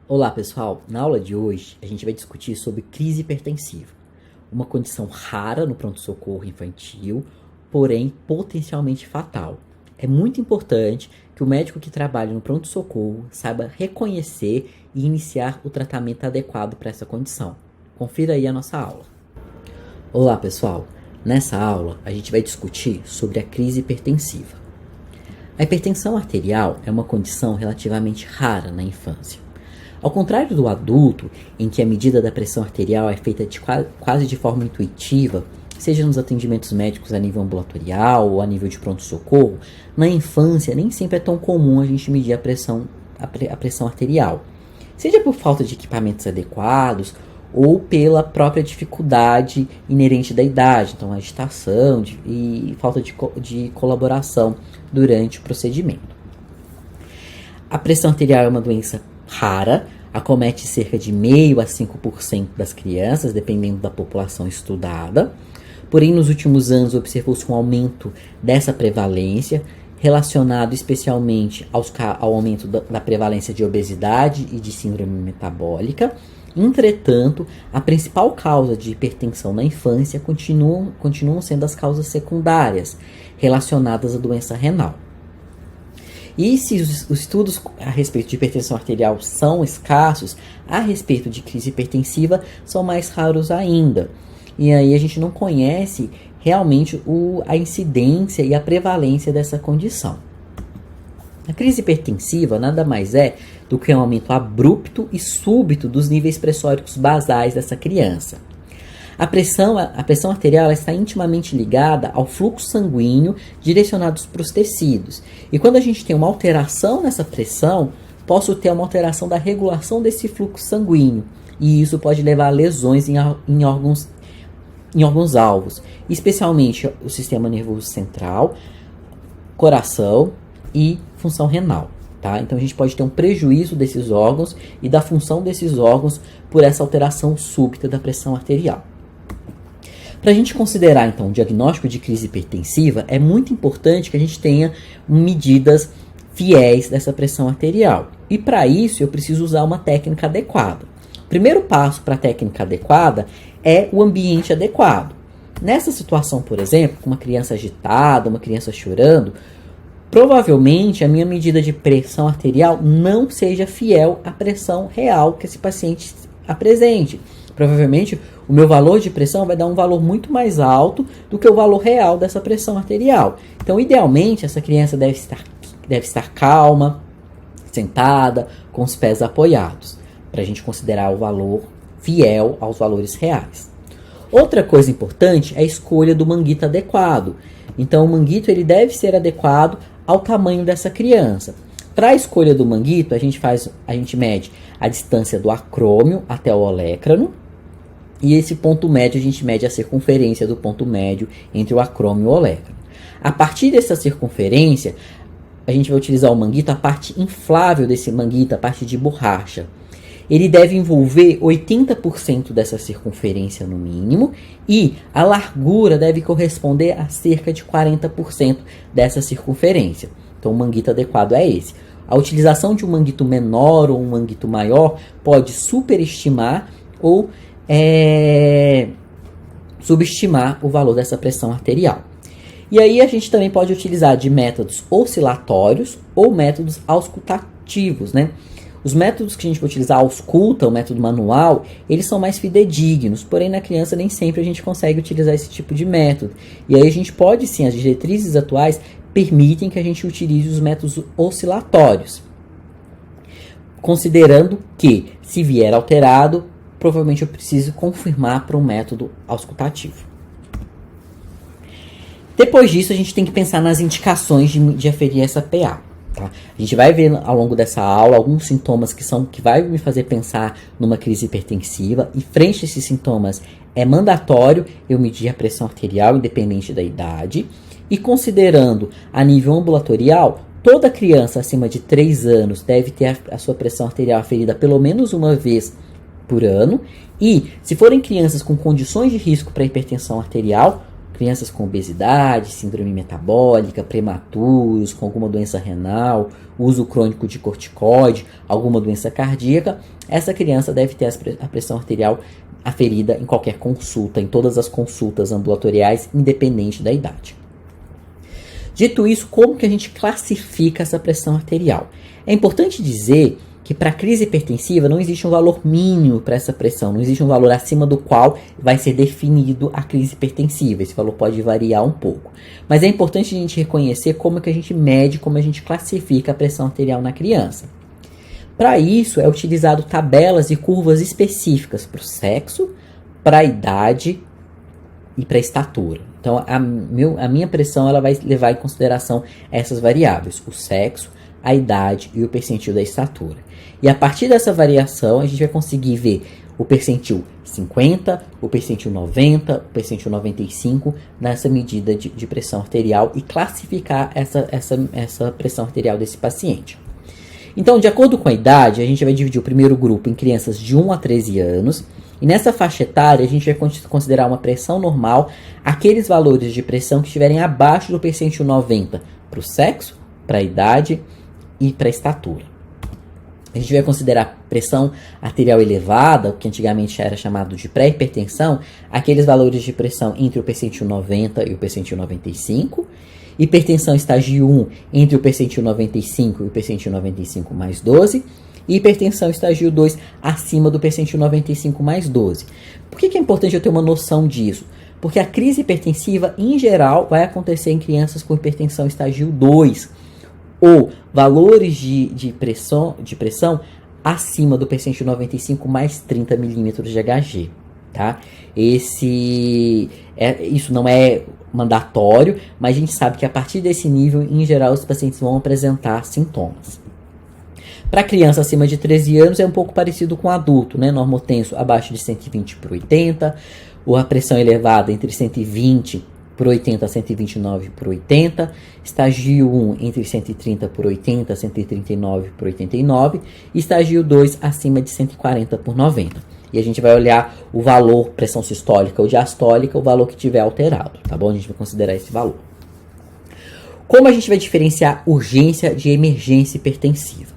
Olá pessoal, na aula de hoje a gente vai discutir sobre crise hipertensiva, uma condição rara no pronto-socorro infantil, porém potencialmente fatal. É muito importante que o médico que trabalha no pronto-socorro saiba reconhecer e iniciar o tratamento adequado para essa condição. Confira aí a nossa aula. Olá pessoal, nessa aula a gente vai discutir sobre a crise hipertensiva. A hipertensão arterial é uma condição relativamente rara na infância. Ao contrário do adulto, em que a medida da pressão arterial é feita quase de forma intuitiva, seja nos atendimentos médicos a nível ambulatorial ou a nível de pronto-socorro, na infância nem sempre é tão comum a gente medir a pressão arterial, seja por falta de equipamentos adequados ou pela própria dificuldade inerente da idade, então agitação e falta de colaboração durante o procedimento. A pressão arterial é uma doença rara, acomete cerca de 0,5% a 5% das crianças, dependendo da população estudada. Porém, nos últimos anos observou-se um aumento dessa prevalência, relacionado especialmente ao aumento da prevalência de obesidade e de síndrome metabólica. Entretanto, a principal causa de hipertensão na infância continuam sendo as causas secundárias, relacionadas à doença renal. E se os estudos a respeito de hipertensão arterial são escassos, a respeito de crise hipertensiva são mais raros ainda. E aí a gente não conhece realmente a incidência e a prevalência dessa condição. A crise hipertensiva nada mais é do que um aumento abrupto e súbito dos níveis pressóricos basais dessa criança. A pressão arterial está intimamente ligada ao fluxo sanguíneo direcionados para os tecidos. E quando a gente tem uma alteração nessa pressão, posso ter uma alteração da regulação desse fluxo sanguíneo. E isso pode levar a lesões em órgãos alvos, especialmente o sistema nervoso central, coração e função renal. Tá? Então a gente pode ter um prejuízo desses órgãos e da função desses órgãos por essa alteração súbita da pressão arterial. Para a gente considerar, então, o diagnóstico de crise hipertensiva, é muito importante que a gente tenha medidas fiéis dessa pressão arterial. E para isso, eu preciso usar uma técnica adequada. O primeiro passo para a técnica adequada é o ambiente adequado. Nessa situação, por exemplo, com uma criança agitada, uma criança chorando, provavelmente a minha medida de pressão arterial não seja fiel à pressão real que esse paciente apresente. Provavelmente o meu valor de pressão vai dar um valor muito mais alto do que o valor real dessa pressão arterial. Então, idealmente, essa criança deve estar calma, sentada, com os pés apoiados, para a gente considerar o valor fiel aos valores reais. Outra coisa importante é a escolha do manguito adequado. Então, o manguito ele deve ser adequado ao tamanho dessa criança. Para a escolha do manguito, a gente mede a distância do acrômio até o olécrano. E esse ponto médio, a gente mede a circunferência do ponto médio entre o acrômio e o olécrano. A partir dessa circunferência, a gente vai utilizar o manguito, a parte inflável desse manguito, a parte de borracha. Ele deve envolver 80% dessa circunferência no mínimo e a largura deve corresponder a cerca de 40% dessa circunferência. Então, o manguito adequado é esse. A utilização de um manguito menor ou um manguito maior pode superestimar ou subestimar o valor dessa pressão arterial. E aí a gente também pode utilizar de métodos oscilatórios ou métodos auscultativos, né? Os métodos que a gente vai utilizar, a ausculta, o método manual, eles são mais fidedignos, porém na criança nem sempre a gente consegue utilizar esse tipo de método. E aí a gente pode sim, as diretrizes atuais permitem que a gente utilize os métodos oscilatórios, considerando que, se vier alterado, provavelmente eu preciso confirmar para um método auscultativo. Depois disso, a gente tem que pensar nas indicações de aferir essa PA. Tá? A gente vai ver ao longo dessa aula alguns sintomas que vai me fazer pensar numa crise hipertensiva, e frente a esses sintomas é mandatório eu medir a pressão arterial independente da idade, e considerando a nível ambulatorial, toda criança acima de 3 anos deve ter a sua pressão arterial aferida pelo menos uma vez por ano, e se forem crianças com condições de risco para hipertensão arterial, crianças com obesidade, síndrome metabólica, prematuros, com alguma doença renal, uso crônico de corticoide, alguma doença cardíaca, essa criança deve ter a pressão arterial aferida em qualquer consulta, em todas as consultas ambulatoriais, independente da idade. Dito isso, como que a gente classifica essa pressão arterial? É importante dizer que para a crise hipertensiva não existe um valor mínimo para essa pressão, não existe um valor acima do qual vai ser definido a crise hipertensiva. Esse valor pode variar um pouco. Mas é importante a gente reconhecer como que a gente mede, como a gente classifica a pressão arterial na criança. Para isso, é utilizado tabelas e curvas específicas para o sexo, para a idade e para a estatura. Então, a minha pressão ela vai levar em consideração essas variáveis, o sexo, a idade e o percentil da estatura. E a partir dessa variação, a gente vai conseguir ver o percentil 50, o percentil 90, o percentil 95 nessa medida de pressão arterial e classificar essa pressão arterial desse paciente. Então, de acordo com a idade, a gente vai dividir o primeiro grupo em crianças de 1 a 13 anos. E nessa faixa etária, a gente vai considerar uma pressão normal aqueles valores de pressão que estiverem abaixo do percentil 90 para o sexo, para a idade e para a estatura. A gente vai considerar pressão arterial elevada, o que antigamente era chamado de pré-hipertensão, aqueles valores de pressão entre o percentil 90 e o percentil 95. Hipertensão estágio 1 entre o percentil 95 e o percentil 95 mais 12. E hipertensão estágio 2 acima do percentil 95 mais 12. Por que é importante eu ter uma noção disso? Porque a crise hipertensiva, em geral, vai acontecer em crianças com hipertensão estágio 2 ou valores de pressão acima do percentil 95 mais 30 milímetros de Hg. Tá? Isso não é mandatório, mas a gente sabe que a partir desse nível, em geral, os pacientes vão apresentar sintomas. Para criança acima de 13 anos é um pouco parecido com adulto, né? Normotenso abaixo de 120 por 80, ou a pressão elevada entre 120 por 80 a 129 por 80, estágio 1 entre 130 por 80 a 139 por 89, e estágio 2 acima de 140 por 90. E a gente vai olhar o valor pressão sistólica ou diastólica, o valor que tiver alterado, tá bom? A gente vai considerar esse valor. Como a gente vai diferenciar urgência de emergência hipertensiva?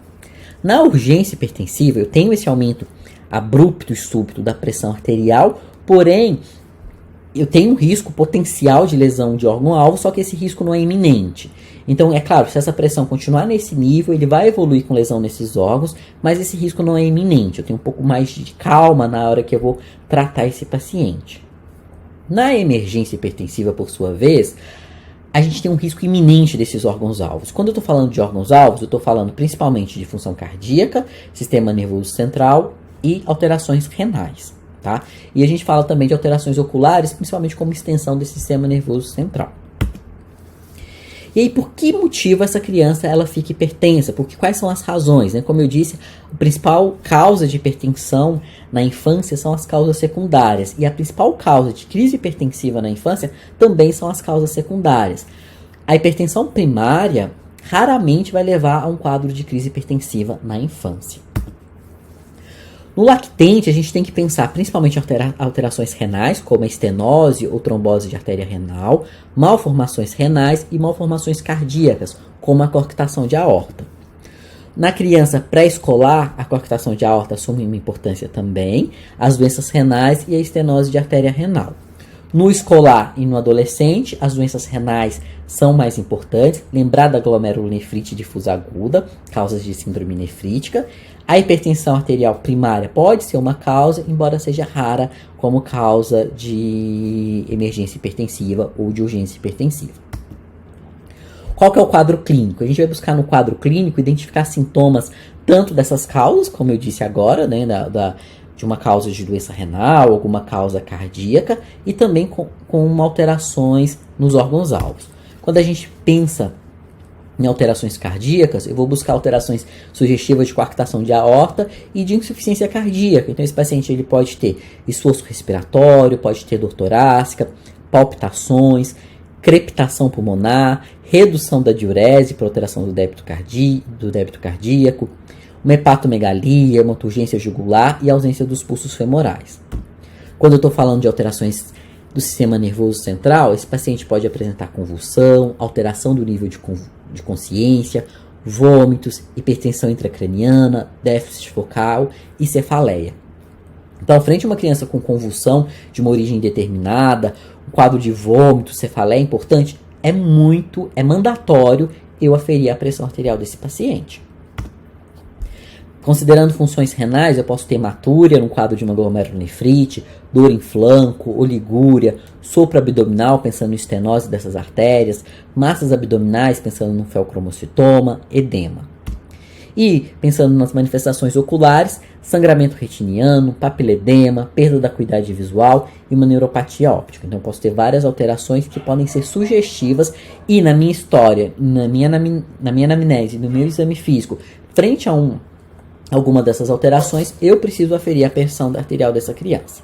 Na urgência hipertensiva, eu tenho esse aumento abrupto e súbito da pressão arterial, porém, eu tenho um risco potencial de lesão de órgão-alvo, só que esse risco não é iminente. Então, é claro, se essa pressão continuar nesse nível, ele vai evoluir com lesão nesses órgãos, mas esse risco não é iminente. Eu tenho um pouco mais de calma na hora que eu vou tratar esse paciente. Na emergência hipertensiva, por sua vez, a gente tem um risco iminente desses órgãos-alvos. Quando eu estou falando de órgãos-alvos, eu estou falando principalmente de função cardíaca, sistema nervoso central e alterações renais, tá? E a gente fala também de alterações oculares, principalmente como extensão desse sistema nervoso central. E aí, por que motivo essa criança ela fica hipertensa? Porque quais são as razões, né? Como eu disse, a principal causa de hipertensão na infância são as causas secundárias. E a principal causa de crise hipertensiva na infância também são as causas secundárias. A hipertensão primária raramente vai levar a um quadro de crise hipertensiva na infância. No lactente, a gente tem que pensar principalmente em alterações renais, como a estenose ou trombose de artéria renal, malformações renais e malformações cardíacas, como a coarctação de aorta. Na criança pré-escolar, a coarctação de aorta assume uma importância também, as doenças renais e a estenose de artéria renal. No escolar e no adolescente, as doenças renais são mais importantes. Lembrar da glomerulonefrite difusa aguda, causas de síndrome nefrítica. A hipertensão arterial primária pode ser uma causa, embora seja rara como causa de emergência hipertensiva ou de urgência hipertensiva. Qual que é o quadro clínico? A gente vai buscar no quadro clínico identificar sintomas tanto dessas causas, como eu disse agora, né, de uma causa de doença renal, alguma causa cardíaca, e também com alterações nos órgãos-alvos. Quando a gente pensa em alterações cardíacas, eu vou buscar alterações sugestivas de coarctação de aorta e de insuficiência cardíaca. Então, esse paciente ele pode ter esforço respiratório, pode ter dor torácica, palpitações, crepitação pulmonar, redução da diurese por alteração do débito cardíaco, uma hepatomegalia, uma turgência jugular e ausência dos pulsos femorais. Quando eu estou falando de alterações do sistema nervoso central, esse paciente pode apresentar convulsão, alteração do nível de consciência, vômitos, hipertensão intracraniana, déficit focal e cefaleia. Então, frente a uma criança com convulsão de uma origem determinada, um quadro de vômito, cefaleia importante, é mandatório eu aferir a pressão arterial desse paciente. Considerando funções renais, eu posso ter hematúria no quadro de uma glomerulonefrite, dor em flanco, oligúria, sopro abdominal, pensando em estenose dessas artérias, massas abdominais, pensando no feocromocitoma, edema. E, pensando nas manifestações oculares, sangramento retiniano, papiledema, perda da acuidade visual e uma neuropatia óptica. Então, eu posso ter várias alterações que podem ser sugestivas e na minha história, na minha anamnese, no meu exame físico, frente a alguma dessas alterações, eu preciso aferir a pressão arterial dessa criança.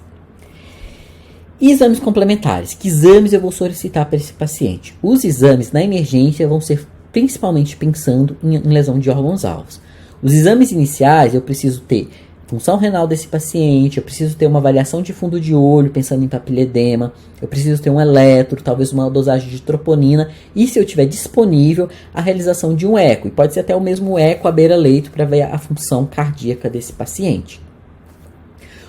E exames complementares. Que exames eu vou solicitar para esse paciente? Os exames na emergência vão ser principalmente pensando em lesão de órgãos-alvos. Os exames iniciais eu preciso ter função renal desse paciente, eu preciso ter uma avaliação de fundo de olho, pensando em papiledema, eu preciso ter um eletro, talvez uma dosagem de troponina, e se eu tiver disponível, a realização de um eco, e pode ser até o mesmo eco à beira-leito para ver a função cardíaca desse paciente.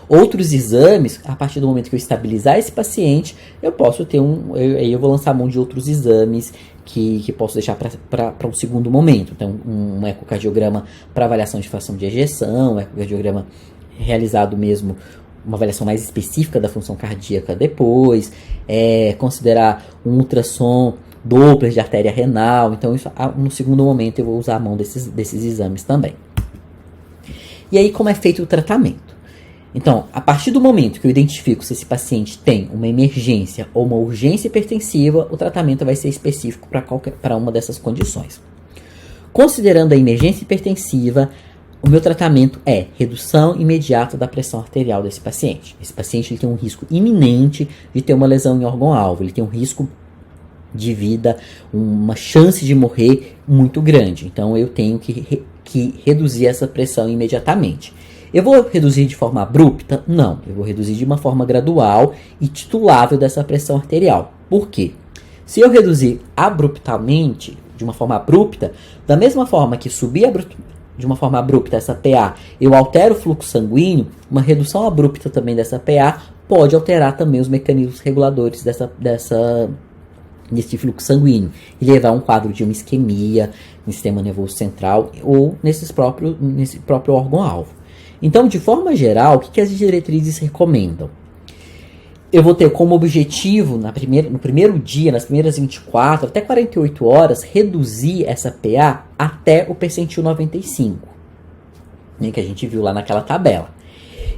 Outros exames, a partir do momento que eu estabilizar esse paciente, eu posso ter eu vou lançar mão de outros exames que posso deixar para um segundo momento. Então, um ecocardiograma para avaliação de fração de ejeção, um ecocardiograma realizado mesmo, uma avaliação mais específica da função cardíaca depois, considerar um ultrassom Doppler de artéria renal. Então, isso, no segundo momento, eu vou usar a mão desses exames também. E aí, como é feito o tratamento? Então, a partir do momento que eu identifico se esse paciente tem uma emergência ou uma urgência hipertensiva, o tratamento vai ser específico para uma dessas condições. Considerando a emergência hipertensiva, o meu tratamento é redução imediata da pressão arterial desse paciente. Esse paciente ele tem um risco iminente de ter uma lesão em órgão-alvo, ele tem um risco de vida, uma chance de morrer muito grande. Então, eu tenho que reduzir essa pressão imediatamente. Eu vou reduzir de forma abrupta? Não, eu vou reduzir de uma forma gradual e titulável dessa pressão arterial. Por quê? Se eu reduzir abruptamente, de uma forma abrupta, da mesma forma que subir de uma forma abrupta essa PA, eu altero o fluxo sanguíneo, uma redução abrupta também dessa PA pode alterar também os mecanismos reguladores desse fluxo sanguíneo e levar a um quadro de uma isquemia no sistema nervoso central ou nesse próprio órgão-alvo. Então, de forma geral, o que as diretrizes recomendam? Eu vou ter como objetivo, no primeiro dia, nas primeiras 24 até 48 horas, reduzir essa PA até o percentil 95, né, que a gente viu lá naquela tabela.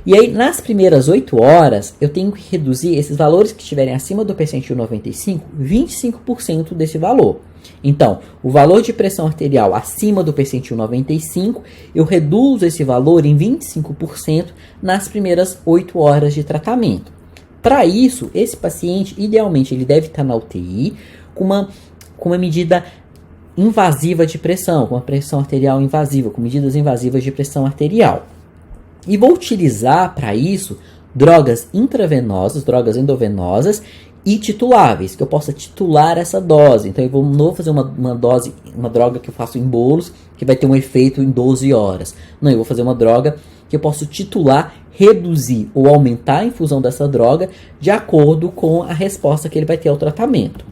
E aí, nas primeiras 8 horas, eu tenho que reduzir esses valores que estiverem acima do percentil 95, 25% desse valor. Então, o valor de pressão arterial acima do percentil 95, eu reduzo esse valor em 25% nas primeiras 8 horas de tratamento. Para isso, esse paciente, idealmente, ele deve estar na UTI com uma medida invasiva de pressão, com uma pressão arterial invasiva, com medidas invasivas de pressão arterial. E vou utilizar para isso drogas intravenosas, drogas endovenosas e tituláveis, que eu possa titular essa dose. Então eu não vou fazer uma droga que eu faço em bolos, que vai ter um efeito em 12 horas. Não, eu vou fazer uma droga que eu posso titular, reduzir ou aumentar a infusão dessa droga de acordo com a resposta que ele vai ter ao tratamento.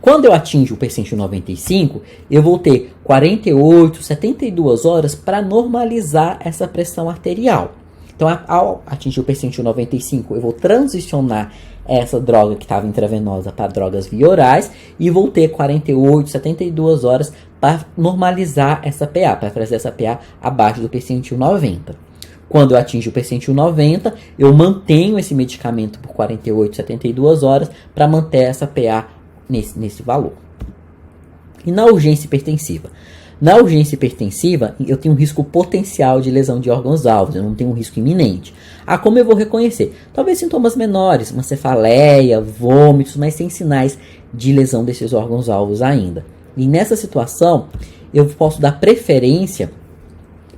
Quando eu atinjo o percentil 95, eu vou ter 48, 72 horas para normalizar essa pressão arterial. Então, ao atingir o percentil 95, eu vou transicionar essa droga que estava intravenosa para drogas via orais e vou ter 48, 72 horas para normalizar essa PA, para trazer essa PA abaixo do percentil 90. Quando eu atingo o percentil 90, eu mantenho esse medicamento por 48, 72 horas para manter essa PA nesse valor. E na urgência hipertensiva? Na urgência hipertensiva, eu tenho um risco potencial de lesão de órgãos-alvos, eu não tenho um risco iminente. Como eu vou reconhecer? Talvez sintomas menores, uma cefaleia, vômitos, mas sem sinais de lesão desses órgãos-alvos ainda. E nessa situação, eu posso dar preferência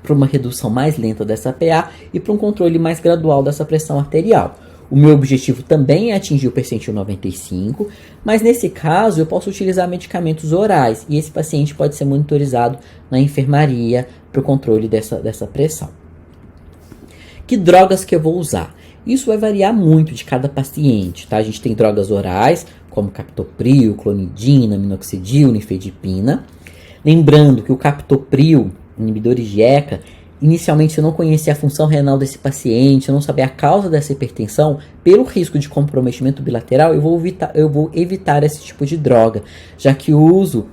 para uma redução mais lenta dessa PA e para um controle mais gradual dessa pressão arterial. O meu objetivo também é atingir o percentil 95, mas nesse caso eu posso utilizar medicamentos orais e esse paciente pode ser monitorizado na enfermaria para o controle dessa pressão. Que drogas que eu vou usar? Isso vai variar muito de cada paciente, tá? A gente tem drogas orais, como captopril, clonidina, minoxidil, nifedipina. Lembrando que o captopril, inibidores de ECA, inicialmente eu não conhecia a função renal desse paciente, eu não sabia a causa dessa hipertensão, pelo risco de comprometimento bilateral, eu vou evitar esse tipo de droga, já que o uso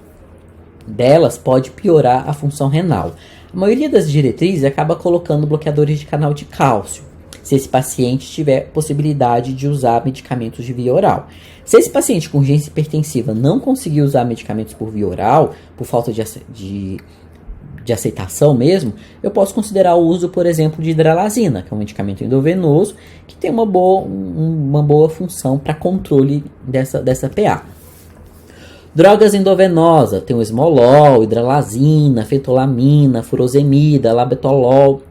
delas pode piorar a função renal. A maioria das diretrizes acaba colocando bloqueadores de canal de cálcio, se esse paciente tiver possibilidade de usar medicamentos de via oral. Se esse paciente com urgência hipertensiva não conseguir usar medicamentos por via oral, por falta de aceitação mesmo, eu posso considerar o uso, por exemplo, de hidralazina, que é um medicamento endovenoso, que tem uma boa função para controle dessa PA. Drogas endovenosas, tem o esmolol, hidralazina, fentolamina, furosemida, labetalol,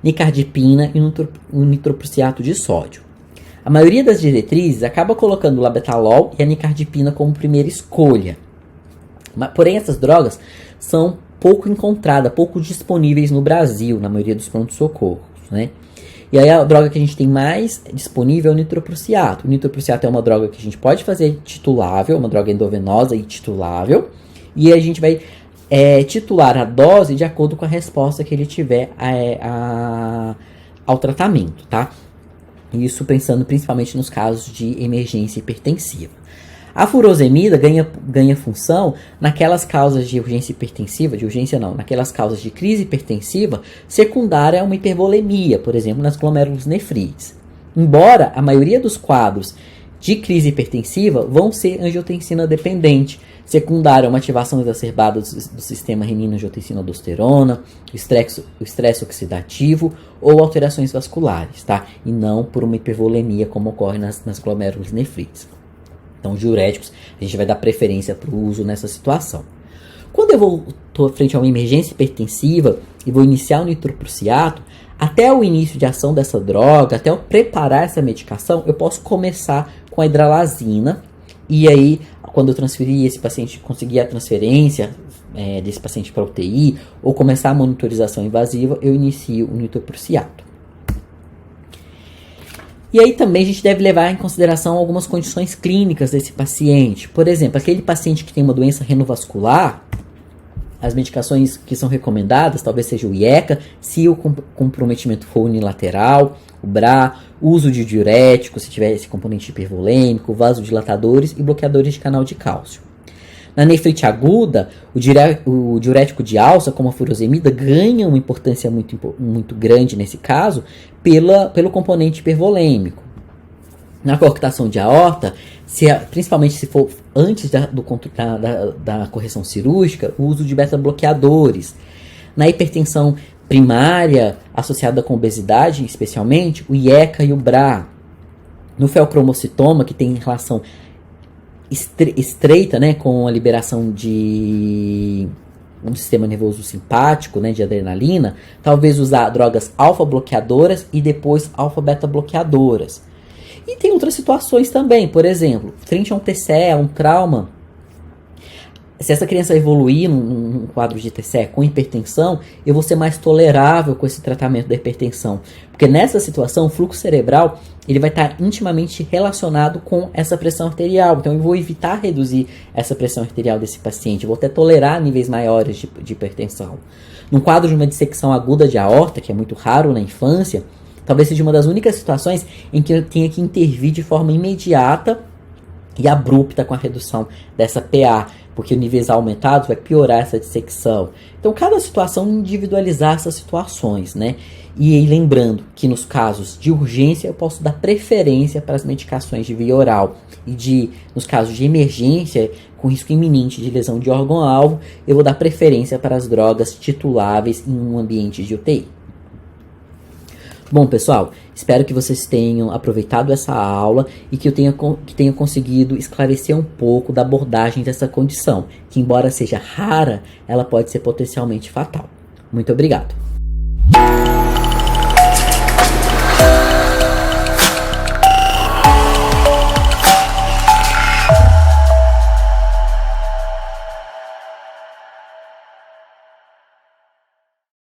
nicardipina e o nitroprusiato de sódio. A maioria das diretrizes acaba colocando o labetalol e a nicardipina como primeira escolha. Porém, essas drogas são pouco encontradas, pouco disponíveis no Brasil, na maioria dos pronto-socorros, né? E aí a droga que a gente tem mais disponível é o nitroprusiato. O nitroprusiato é uma droga que a gente pode fazer titulável, uma droga endovenosa e titulável. E a gente vai titular a dose de acordo com a resposta que ele tiver ao tratamento, tá? Isso pensando principalmente nos casos de emergência hipertensiva. A furosemida ganha função naquelas causas de urgência hipertensiva, naquelas causas de crise hipertensiva secundária a uma hipervolemia, por exemplo, nas glomerulonefrites. Embora a maioria dos quadros de crise hipertensiva vão ser angiotensina dependente, secundária a uma ativação exacerbada do sistema renina-angiotensina-aldosterona, o estresse oxidativo ou alterações vasculares, tá? E não por uma hipervolemia como ocorre nas glomerulonefrites. Então, diuréticos, a gente vai dar preferência para o uso nessa situação. Quando eu estou frente a uma emergência hipertensiva e vou iniciar o nitroprusiato, até o início de ação dessa droga, até eu preparar essa medicação, eu posso começar com a hidralazina. E aí, quando eu transferir esse paciente, conseguir a transferência desse paciente para UTI, ou começar a monitorização invasiva, eu inicio o nitroprusiato. E aí também a gente deve levar em consideração algumas condições clínicas desse paciente. Por exemplo, aquele paciente que tem uma doença renovascular, as medicações que são recomendadas talvez seja o IECA, se o comprometimento for unilateral, o BRA, uso de diurético, se tiver esse componente hipervolêmico, vasodilatadores e bloqueadores de canal de cálcio. Na nefrite aguda, o diurético de alça, como a furosemida, ganha uma importância muito grande nesse caso pelo componente hipervolêmico. Na coarctação de aorta, principalmente se for antes da correção cirúrgica, o uso de beta-bloqueadores. Na hipertensão primária, associada com obesidade, especialmente, o IECA e o BRA. No feocromocitoma, que tem relação estreita, né, com a liberação de um sistema nervoso simpático, né, de adrenalina, talvez usar drogas alfa-bloqueadoras e depois alfa-beta-bloqueadoras. E tem outras situações também, por exemplo, frente a um TCE, a um trauma, se essa criança evoluir num quadro de TCE com hipertensão, eu vou ser mais tolerável com esse tratamento da hipertensão. Porque nessa situação, o fluxo cerebral ele vai estar intimamente relacionado com essa pressão arterial. Então, eu vou evitar reduzir essa pressão arterial desse paciente. Eu vou até tolerar níveis maiores de hipertensão. Num quadro de uma dissecção aguda de aorta, que é muito raro na infância, talvez seja uma das únicas situações em que eu tenha que intervir de forma imediata e abrupta com a redução dessa PA, porque níveis aumentados vai piorar essa dissecção. Então, cada situação individualizar essas situações, né? E aí, lembrando que nos casos de urgência eu posso dar preferência para as medicações de via oral e nos casos de emergência com risco iminente de lesão de órgão-alvo, eu vou dar preferência para as drogas tituláveis em um ambiente de UTI. Bom, pessoal, espero que vocês tenham aproveitado essa aula e que eu tenha conseguido esclarecer um pouco da abordagem dessa condição, que embora seja rara, ela pode ser potencialmente fatal. Muito obrigado.